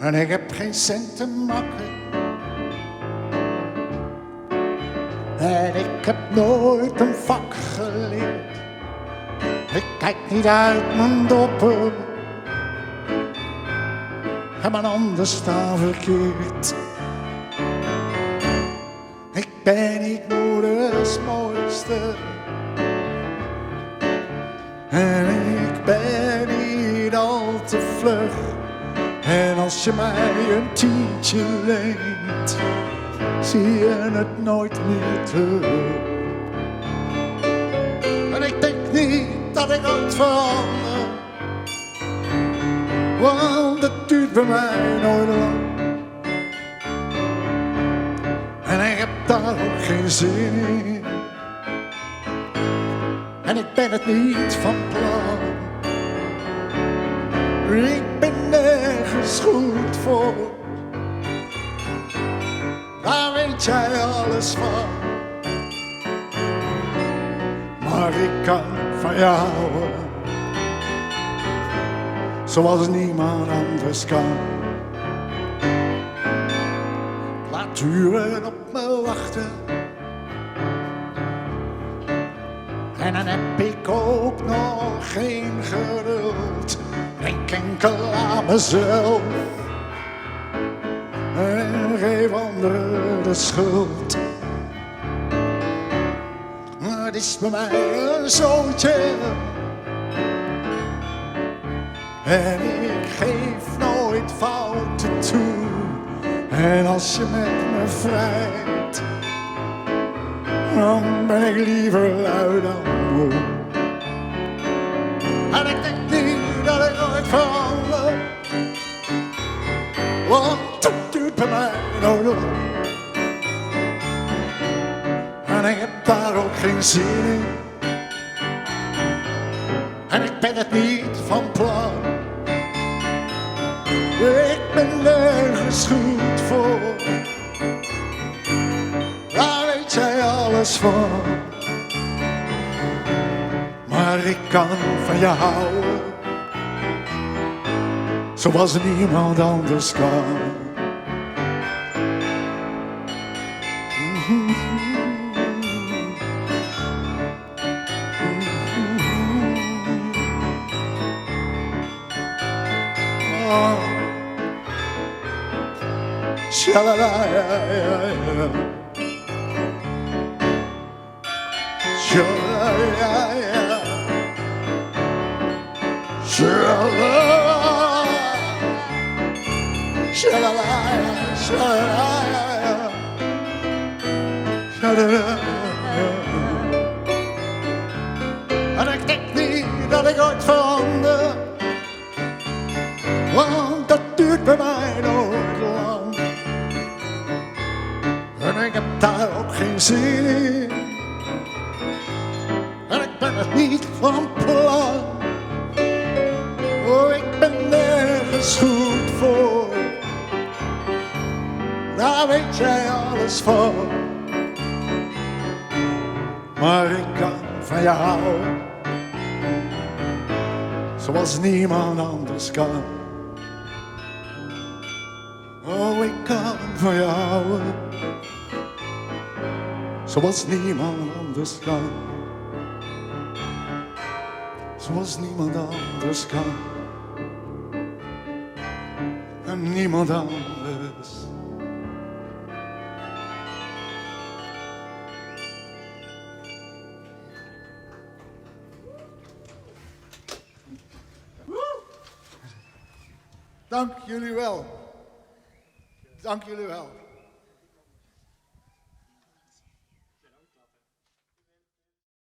En ik heb geen cent te makken. En ik heb nooit een vak geleerd. Ik kijk niet uit mijn doppen. En mijn handen staan verkeerd. Ik ben niet moeders mooiste. En ik ben niet al te vlug. En als je mij een tientje leent, zie je het nooit meer terug. En ik denk niet dat ik ooit verander, want het duurt bij mij nooit lang. En ik heb daar ook geen zin in. En ik ben het niet van plan. Ik ben nergens goed voor. Daar weet jij alles van. Maar ik kan van jou houden, zoals niemand anders kan. Laat uren op me wachten. En dan heb ik ook nog geen geduld. Denk enkel aan mezelf en geef anderen de schuld. Het is bij mij een zootje en ik geef nooit fouten toe. En als je met me vrijt, dan ben ik liever lui dan moe. En ik denk niet dat ik ooit verander, want het duurt bij mij nooit lang. En ik heb daar ook geen zin in. En ik ben het niet van plan. Ik ben nergens goed voor. Daar weet jij alles van. Maar ik kan van je houden, zoals niemand anders kan. Oh. Sha-la-la-ya-ya-ya. Sha-la-la-ya-ya. Sha-la-la. Sha-la-la-ya. Sha-la-la-ya. Sha-la-la-ya. En ik denk niet dat ik ooit verander, want dat duurt bij mij nooit lang. En ik heb daar ook geen zin in. En ik ben het niet van plan. Oh, ik ben nergens goed voor. Daar weet jij alles van. Maar ik kan van je houden, zoals niemand anders kan. Oh, ik kan van je houden, zoals niemand anders kan. Zoals niemand anders kan. En niemand anders. Dank jullie wel. Dank jullie wel.